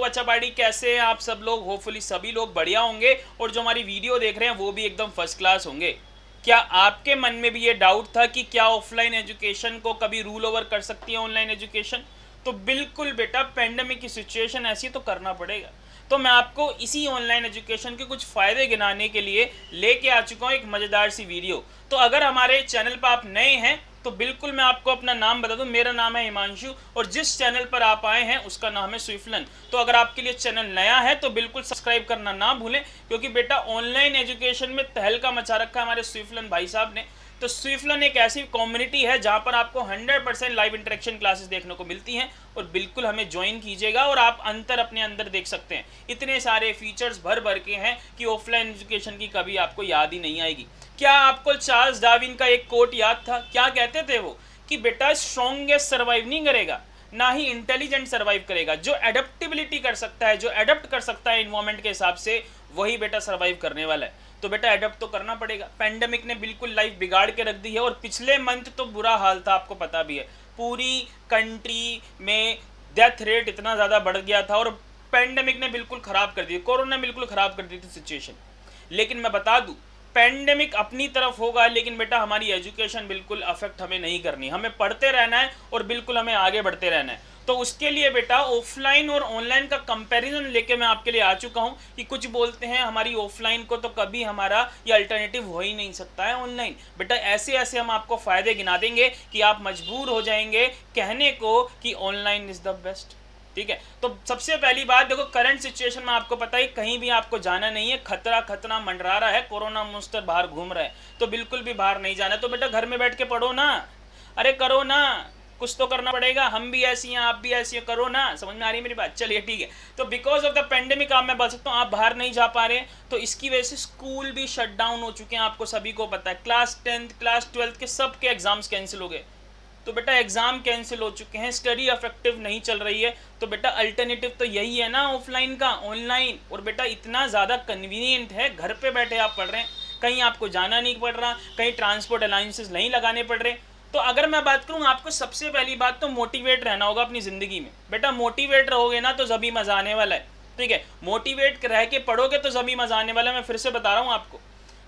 बच्चा पार्टी, कैसे हैं आप सब लोग? होपफुली सभी लोग बढ़िया होंगे और जो हमारी वीडियो देख रहे हैं वो भी एकदम फर्स्ट क्लास होंगे। क्या आपके मन में भी ये डाउट था कि क्या ऑफलाइन एजुकेशन को कभी रूल ओवर कर सकती है ऑनलाइन एजुकेशन? तो बिल्कुल बेटा, पेंडेमिक की सिचुएशन ऐसी तो करना पड़ेगा। तो मैं आपको इसी ऑनलाइन एजुकेशन के कुछ फ़ायदे गिनाने के लिए लेके आ चुका हूँ एक मज़ेदार सी वीडियो। तो अगर हमारे चैनल पर आप नए हैं तो बिल्कुल मैं आपको अपना नाम बता दूं, मेरा नाम है हिमांशु और जिस चैनल पर आप आए हैं उसका नाम है स्विफ्टलन। तो अगर आपके लिए चैनल नया है तो बिल्कुल सब्सक्राइब करना ना भूलें, क्योंकि बेटा ऑनलाइन एजुकेशन में तहलका मचा रखा है हमारे स्विफ्टलन भाई साहब ने। तो स्विफ्टलन एक ऐसी कम्युनिटी है जहां पर आपको 100% लाइव इंटरेक्शन क्लासेस देखने को मिलती हैं और बिल्कुल हमें ज्वाइन कीजिएगा और आप अंतर अपने अंदर देख सकते हैं। इतने सारे फीचर्स भर भर के हैं कि ऑफलाइन एजुकेशन की कभी आपको याद ही नहीं आएगी। क्या आपको चार्ल्स डार्विन का एक कोट याद था? क्या कहते थे वो? कि बेटा स्ट्रॉन्गेस्ट सर्वाइव नहीं करेगा, ना ही इंटेलिजेंट सर्वाइव करेगा। जो एडेप्टेबिलिटी कर सकता है, जो एडप्ट कर सकता है इन्वायरमेंट के हिसाब से, वही बेटा सर्वाइव करने वाला है। तो बेटा एडप्ट तो करना पड़ेगा। पेंडेमिक ने बिल्कुल लाइफ बिगाड़ के रख दी है और पिछले मंथ तो बुरा हाल था, आपको पता भी है। पूरी कंट्री में डेथ रेट इतना ज़्यादा बढ़ गया था और पेंडेमिक ने बिल्कुल ख़राब कर दिया, कोरोना ने बिल्कुल ख़राब कर दी थी सिचुएशन। लेकिन मैं बता दूँ, पेंडेमिक अपनी तरफ होगा लेकिन बेटा हमारी एजुकेशन बिल्कुल अफेक्ट हमें नहीं करनी। हमें पढ़ते रहना है और बिल्कुल हमें आगे बढ़ते रहना है। तो उसके लिए बेटा ऑफलाइन और ऑनलाइन का कंपैरिजन लेके मैं आपके लिए आ चुका हूं कि कुछ बोलते हैं हमारी ऑफलाइन को तो कभी हमारा ये अल्टरनेटिव हो ही नहीं सकता है ऑनलाइन। बेटा ऐसे ऐसे हम आपको फ़ायदे गिना देंगे कि आप मजबूर हो जाएंगे कहने को कि ऑनलाइन इज़ द बेस्ट। ठीक है, तो सबसे पहली बात देखो, करंट सिचुएशन में आपको पता है कहीं भी आपको जाना नहीं है, खतरा खतरा मंडरा रहा है, कोरोना मोन्स्टर बाहर घूम रहा है, तो बिल्कुल भी बाहर नहीं जाना। तो बेटा घर में बैठ के पढ़ो ना, अरे करो ना, कुछ तो करना पड़ेगा। हम भी ऐसी हैं, आप भी ऐसी हैं, करो ना। समझ में आ रही है मेरी बात? चलिए ठीक है। तो बिकॉज ऑफ द पेंडेमिक आप मैं बता सकता हूँ आप बाहर नहीं जा पा रहे हैं, तो इसकी वजह से स्कूल भी शट डाउन हो चुके हैं, आपको सभी को पता है। क्लास 10th क्लास 12th के सब के एग्जाम्स कैंसिल हो गए। तो बेटा एग्जाम कैंसिल हो चुके हैं, स्टडी अफेक्टिव नहीं चल रही है। तो बेटा अल्टरनेटिव तो यही है ना ऑफलाइन का, ऑनलाइन। और बेटा इतना ज़्यादा कन्वीनियंट है, घर पे बैठे आप पढ़ रहे हैं, कहीं आपको जाना नहीं पड़ रहा, कहीं ट्रांसपोर्ट अलाउंसेस नहीं लगाने पड़ रहे। तो अगर मैं बात करूँ, आपको सबसे पहली बात तो मोटिवेट रहना होगा अपनी ज़िंदगी में। बेटा मोटिवेट रहोगे ना तो जभी मज़ा आने वाला है। ठीक है, मोटिवेट रह के पढ़ोगे तो जभी मज़ा आने वाला है। मैं फिर से बता रहा हूँ आपको।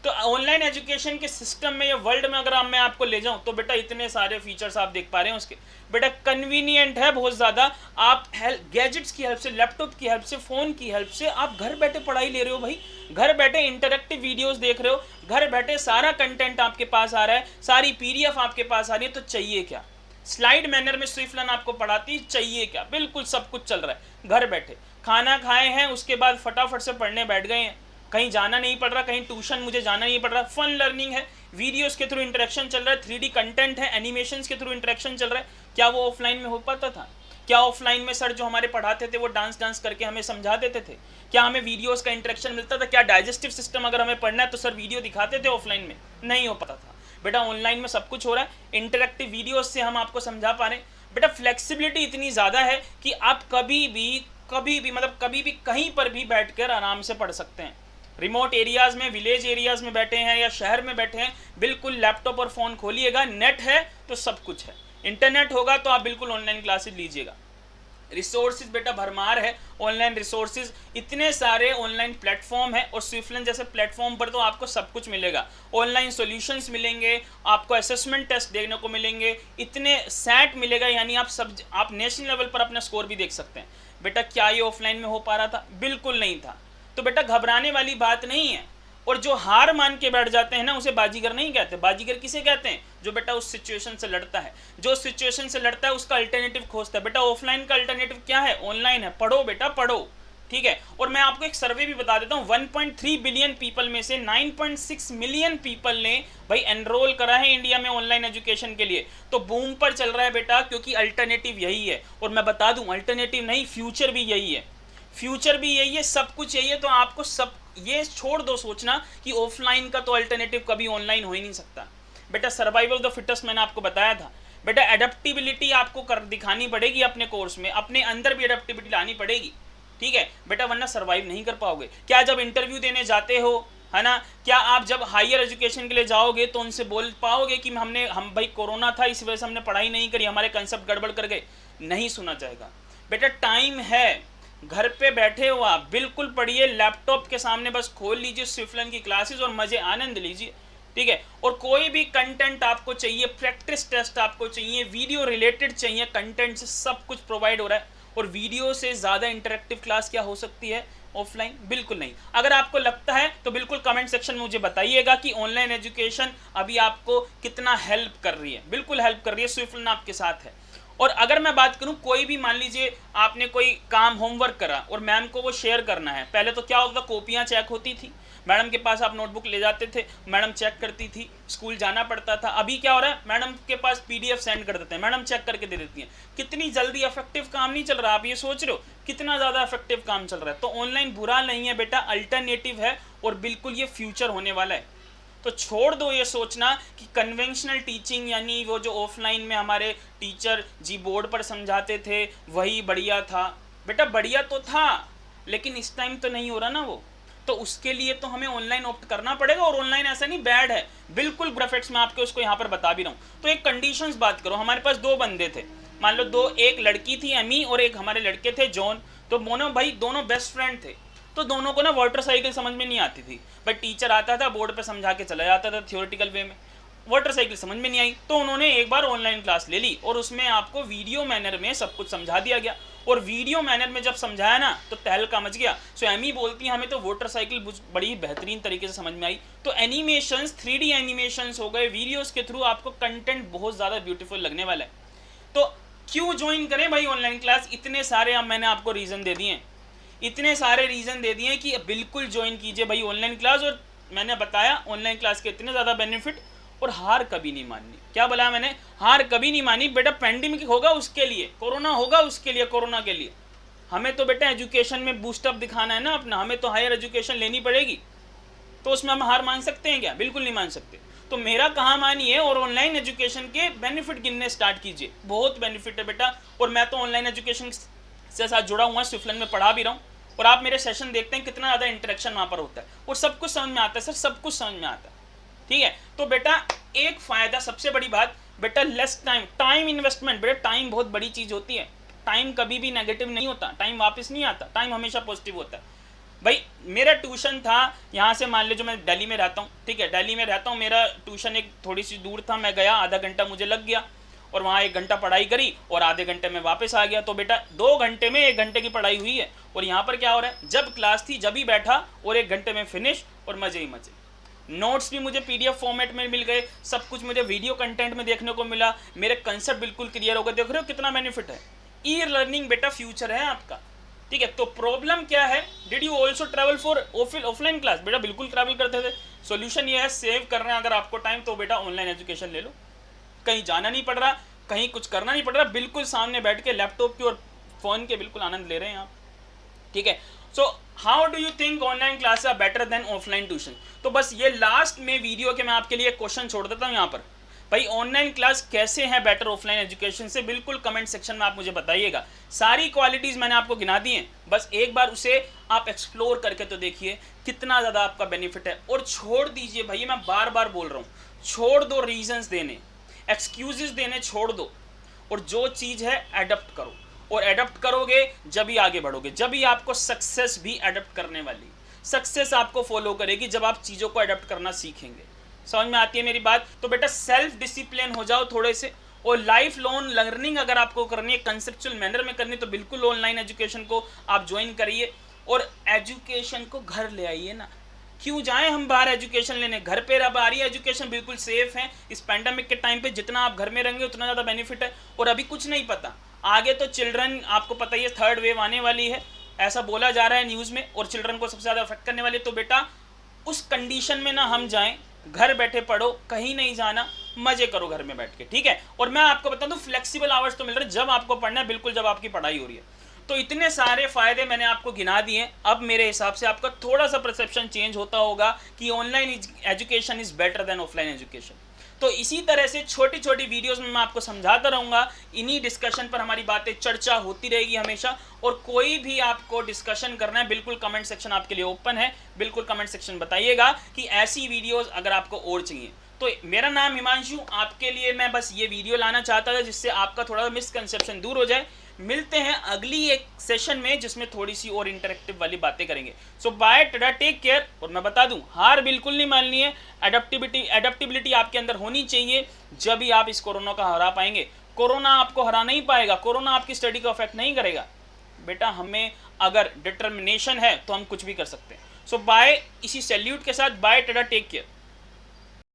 तो ऑनलाइन एजुकेशन के सिस्टम में या वर्ल्ड में अगर मैं आपको ले जाऊं तो बेटा इतने सारे फीचर्स आप देख पा रहे हैं उसके। बेटा कन्वीनियंट है बहुत ज़्यादा। आप गैजेट्स की हेल्प से, लैपटॉप की हेल्प से, फ़ोन की हेल्प से आप घर बैठे पढ़ाई ले रहे हो भाई। घर बैठे इंटरेक्टिव वीडियोस देख रहे हो, घर बैठे सारा कंटेंट आपके पास आ रहा है, सारी PDF आपके पास आ रही है। तो चाहिए क्या? स्लाइड मैनर में स्विफ्टलन आपको पढ़ाती, चाहिए क्या? बिल्कुल सब कुछ चल रहा है घर बैठे। खाना खाए हैं, उसके बाद फटाफट से पढ़ने बैठ गए हैं, कहीं जाना नहीं पड़ रहा, कहीं ट्यूशन मुझे जाना नहीं पड़ रहा। फन लर्निंग है, वीडियोस के थ्रू इंटरेक्शन चल रहा है, 3D कंटेंट है, एनिमेशंस के थ्रू इंटरेक्शन चल रहा है। क्या वो ऑफलाइन में हो पाता था? क्या ऑफलाइन में सर जो हमारे पढ़ाते थे वो डांस करके हमें समझा देते थे? क्या हमें वीडियोस का इंटरेक्शन मिलता था? क्या डाइजेस्टिव सिस्टम अगर हमें पढ़ना है तो सर वीडियो दिखाते थे? ऑफलाइन में नहीं हो पाता था। बेटा ऑनलाइन में सब कुछ हो रहा है, इंटरेक्टिव वीडियोज से हम आपको समझा पा रहे हैं। बेटा फ्लेक्सिबिलिटी इतनी ज़्यादा है कि आप कभी भी मतलब कभी भी कहीं पर भी बैठकर आराम से पढ़ सकते हैं। रिमोट एरियाज़ में, विलेज एरियाज़ में बैठे हैं या शहर में बैठे हैं, बिल्कुल लैपटॉप और फ़ोन खोलिएगा, नेट है तो सब कुछ है, इंटरनेट होगा तो आप बिल्कुल ऑनलाइन क्लासेस लीजिएगा। रिसोर्सेज बेटा भरमार है, ऑनलाइन रिसोर्सेज इतने सारे ऑनलाइन प्लेटफॉर्म है और स्विफ्टलन जैसे प्लेटफॉर्म पर तो आपको सब कुछ मिलेगा। ऑनलाइन सॉल्यूशंस मिलेंगे, आपको असेसमेंट टेस्ट देखने को मिलेंगे, इतने सेट मिलेगा, यानी आप नेशनल लेवल पर अपना स्कोर भी देख सकते हैं। बेटा क्या ये ऑफलाइन में हो पा रहा था? बिल्कुल नहीं था। तो बेटा घबराने वाली बात नहीं है। और जो हार मान के बैठ जाते हैं ना, उसे बाजीगर नहीं कहते। बाजीगर किसे कहते हैं? जो बेटा उस सिचुएशन से लड़ता है, जो सिचुएशन से लड़ता है उसका अल्टरनेटिव खोजता है। बेटा ऑफलाइन का अल्टरनेटिव क्या है? ऑनलाइन है। पढ़ो बेटा पढ़ो, ठीक है। और मैं आपको एक सर्वे भी बता देता हूँ, 1.3 बिलियन पीपल में से 9.6 मिलियन पीपल ने भाई एनरोल करा है इंडिया में ऑनलाइन एजुकेशन के लिए। तो बूम पर चल रहा है बेटा, क्योंकि अल्टरनेटिव यही है। और मैं बता दूं, अल्टरनेटिव नहीं, फ्यूचर भी यही है, फ्यूचर भी यही है, सब कुछ यही है। तो आपको सब ये छोड़ दो सोचना कि ऑफलाइन का तो अल्टरनेटिव कभी ऑनलाइन हो ही नहीं सकता। बेटा सर्वाइवल ऑफ द फिटेस्ट मैंने आपको बताया था। बेटा एडेप्टिबिलिटी आपको कर दिखानी पड़ेगी अपने कोर्स में, अपने अंदर भी एडेप्टिबिलिटी लानी पड़ेगी, ठीक है बेटा, वरना सर्वाइव नहीं कर पाओगे। क्या जब इंटरव्यू देने जाते हो, है ना, क्या आप जब हायर एजुकेशन के लिए जाओगे तो उनसे बोल पाओगे कि हम भाई कोरोना था इस वजह से हमने पढ़ाई नहीं करी, हमारे कंसेप्ट गड़बड़ कर गए? नहीं सुना जाएगा। बेटा टाइम है, घर पे बैठे हो आप, बिल्कुल पढ़िए, लैपटॉप के सामने बस खोल लीजिए स्विफ्टलर्न की क्लासेस और मजे आनंद लीजिए, ठीक है। और कोई भी कंटेंट आपको चाहिए, प्रैक्टिस टेस्ट आपको चाहिए, वीडियो रिलेटेड चाहिए कंटेंट से, सब कुछ प्रोवाइड हो रहा है। और वीडियो से ज़्यादा इंटरेक्टिव क्लास क्या हो सकती है ऑफलाइन? बिल्कुल नहीं। अगर आपको लगता है तो बिल्कुल कमेंट सेक्शन में मुझे बताइएगा कि ऑनलाइन एजुकेशन अभी आपको कितना हेल्प कर रही है। बिल्कुल हेल्प कर रही है, स्विफ्टलर्न आपके साथ है। और अगर मैं बात करूं, कोई भी मान लीजिए आपने कोई काम होमवर्क करा और मैम को वो शेयर करना है, पहले तो क्या होता था, कॉपियां चेक होती थी, मैडम के पास आप नोटबुक ले जाते थे, मैडम चेक करती थी, स्कूल जाना पड़ता था। अभी क्या हो रहा है, मैडम के पास पीडीएफ सेंड कर देते हैं, मैडम चेक करके दे देती हैं। कितनी जल्दी इफेक्टिव काम नहीं चल रहा, आप ये सोच रहे हो कितना ज़्यादा इफेक्टिव काम चल रहा है। तो ऑनलाइन बुरा नहीं है बेटा, अल्टरनेटिव है और बिल्कुल ये फ्यूचर होने वाला है। तो छोड़ दो ये सोचना कि कन्वेंशनल टीचिंग यानी वो जो ऑफलाइन में हमारे टीचर जी बोर्ड पर समझाते थे वही बढ़िया था। बेटा बढ़िया तो था, लेकिन इस टाइम तो नहीं हो रहा ना वो, तो उसके लिए तो हमें ऑनलाइन ऑप्ट करना पड़ेगा। और ऑनलाइन ऐसा नहीं बैड है, बिल्कुल ग्राफिक्स में आपके उसको यहाँ पर बता भी रहा हूँ। तो एक कंडीशंस बात करो, हमारे पास दो बंदे थे, मान लो दो, एक लड़की थी एमी और एक हमारे लड़के थे जॉन। तो दोनों भाई दोनों बेस्ट फ्रेंड थे। तो दोनों को ना वाटर साइकिल समझ में नहीं आती थी, बट टीचर आता था बोर्ड पे समझा के चला जाता था थियोरेटिकल वे में, वाटर साइकिल समझ में नहीं आई। तो उन्होंने एक बार ऑनलाइन क्लास ले ली और उसमें आपको वीडियो मैनर में सब कुछ समझा दिया गया। और वीडियो मैनर में जब समझाया ना तो तहलका मच गया। सो एमी बोलती है हमें तो वाटर साइकिल बड़ी बेहतरीन तरीके से समझ में आई। तो एनिमेशंस, 3D एनिमेशंस हो गए, वीडियोस के थ्रू आपको कंटेंट बहुत ज़्यादा ब्यूटीफुल लगने वाला है। तो क्यों ज्वाइन करें भाई ऑनलाइन क्लास? इतने सारे अब मैंने आपको रीज़न दे दिए, इतने सारे रीज़न दे दिए कि बिल्कुल ज्वाइन कीजिए भाई ऑनलाइन क्लास। और मैंने बताया ऑनलाइन क्लास के इतने ज़्यादा बेनिफिट। और हार कभी नहीं माननी, क्या बोला मैंने, हार कभी नहीं मानी बेटा। पेंडेमिक होगा उसके लिए, कोरोना होगा उसके लिए, कोरोना के लिए हमें तो बेटा एजुकेशन में बूस्टअप दिखाना है ना अपना, हमें तो हायर एजुकेशन लेनी पड़ेगी। तो उसमें हम हार मान सकते हैं क्या? बिल्कुल नहीं मान सकते। तो मेरा कहाँ मानिए और ऑनलाइन एजुकेशन के बेनिफिट गिनने स्टार्ट कीजिए, बहुत बेनिफिट है बेटा। और मैं तो ऑनलाइन एजुकेशन से साथ जुड़ा हुआ, स्विफ्टलर्न में पढ़ा भी रहा हूँ। और आप मेरे सेशन देखते हैं कितना ज़्यादा इंटरेक्शन वहाँ पर होता है और सब कुछ समझ में आता है सर, सब कुछ समझ में आता है, ठीक है। तो बेटा एक फ़ायदा, सबसे बड़ी बात बेटा, लेस टाइम, टाइम इन्वेस्टमेंट। बेटा टाइम बहुत बड़ी चीज़ होती है, टाइम कभी भी नेगेटिव नहीं होता, टाइम वापस नहीं आता, टाइम हमेशा पॉजिटिव होता है। भाई मेरा ट्यूशन था यहाँ से, मान लीजिए मैं दिल्ली में रहता हूँ, ठीक है, दिल्ली में रहता हूँ, मेरा ट्यूशन एक थोड़ी सी दूर था, मैं गया, आधा घंटा मुझे लग गया और वहाँ 1 घंटा पढ़ाई करी और आधे घंटे में वापस आ गया। तो बेटा 2 घंटे में 1 घंटे की पढ़ाई हुई है। और यहाँ पर क्या हो रहा है, जब क्लास थी जब ही बैठा और 1 घंटे में फिनिश और मजे ही मजे। नोट्स भी मुझे पीडीएफ फॉर्मेट में मिल गए, सब कुछ मुझे वीडियो कंटेंट में देखने को मिला, मेरे कंसेप्ट बिल्कुल क्लियर हो गए। देख रहे हो कितना बेनिफिट है। ई लर्निंग बेटा फ्यूचर है आपका, ठीक है। तो प्रॉब्लम क्या है, did you also travel for offline class? बेटा बिल्कुल ट्रैवल करते थे। सोल्यूशन ये है, सेव कर रहे हैं अगर आपको टाइम तो बेटा ऑनलाइन एजुकेशन ले लो, कहीं जाना नहीं पड़ रहा, कहीं कुछ करना नहीं पड़ रहा, बिल्कुल सामने बैठ के लैपटॉप के और फ़ोन के बिल्कुल आनंद ले रहे हैं आप, ठीक है। So how do you think online class are better than offline tuition? तो बस ये लास्ट में वीडियो के मैं आपके लिए क्वेश्चन छोड़ देता हूँ यहाँ पर, भाई ऑनलाइन क्लास कैसे है बेटर ऑफलाइन एजुकेशन से, बिल्कुल कमेंट सेक्शन में आप मुझे बताइएगा। सारी क्वालिटीज़ मैंने आपको गिना दी हैं, बस एक बार उसे आप एक्सप्लोर करके तो देखिए कितना ज़्यादा आपका बेनिफिट है। और छोड़ दीजिए भैया, मैं बार बार बोल रहा हूँ, छोड़ दो रीजंस देने, एक्सक्यूजेस देने छोड़ दो, और जो चीज़ है एडप्ट करो। और एडप्ट करोगे जब ही आगे बढ़ोगे, जब ही आपको सक्सेस भी एडप्ट करने वाली, सक्सेस आपको फॉलो करेगी जब आप चीज़ों को एडप्ट करना सीखेंगे। समझ में आती है मेरी बात? तो बेटा सेल्फ डिसिप्लिन हो जाओ थोड़े से, और लाइफ लॉन्ग लर्निंग अगर आपको करनी है, कंसेप्चुअल मैनर में करनी है, तो बिल्कुल ऑनलाइन एजुकेशन को आप ज्वाइन करिए और एजुकेशन को घर ले आइए ना। क्यों जाएं हम बाहर एजुकेशन लेने, घर पे अब आ रही है एजुकेशन, बिल्कुल सेफ है। इस पैंडेमिक के टाइम पे जितना आप घर में रहेंगे उतना ज़्यादा बेनिफिट है। और अभी कुछ नहीं पता, आगे तो चिल्ड्रन, आपको पता ही है, 3rd वेव आने वाली है, ऐसा बोला जा रहा है न्यूज़ में, और चिल्ड्रन को सबसे ज़्यादा अफेक्ट करने वाली है। तो बेटा उस कंडीशन में ना हम जाएं, घर बैठे पढ़ो, कहीं नहीं जाना, मजे करो घर में बैठ के, ठीक है। और मैं आपको बता दूं फ्लेक्सिबल आवर्स तो मिल रहे हैं जब आपको पढ़ना है, बिल्कुल जब आपकी पढ़ाई हो रही है। तो इतने सारे फायदे मैंने आपको गिना दिए। अब मेरे हिसाब से आपका थोड़ा सा परसेप्शन चेंज होता होगा कि online education is better than offline education. तो इसी तरह से छोटी छोटी वीडियोस में मैं आपको समझाता रहूँगा, इन्हीं डिस्कशन पर हमारी बातें चर्चा होती रहेगी हमेशा। और कोई भी आपको डिस्कशन करना है, बिल्कुल कमेंट सेक्शन आपके लिए ओपन है, बिल्कुल कमेंट सेक्शन बताइएगा कि ऐसी वीडियोस अगर आपको और चाहिए। तो मेरा नाम हिमांशु, आपके लिए मैं बस ये वीडियो लाना चाहता था जिससे आपका थोड़ा मिसकंसेप्शन दूर हो जाए। मिलते हैं अगली एक सेशन में जिसमें थोड़ी सी और इंटरेक्टिव वाली बातें करेंगे। सो बाय, टाटा, टेक केयर। और मैं बता दूं, हार बिल्कुल नहीं माननी है, एडेप्टिबिलिटी आपके अंदर होनी चाहिए, जब ही आप इस कोरोना को हरा पाएंगे। कोरोना आपको हरा नहीं पाएगा, कोरोना आपकी स्टडी को अफेक्ट नहीं करेगा बेटा। हमें अगर डिटर्मिनेशन है तो हम कुछ भी कर सकते हैं। सो बाय, इसी सैल्यूट के साथ बाय, टाटा, टेक केयर।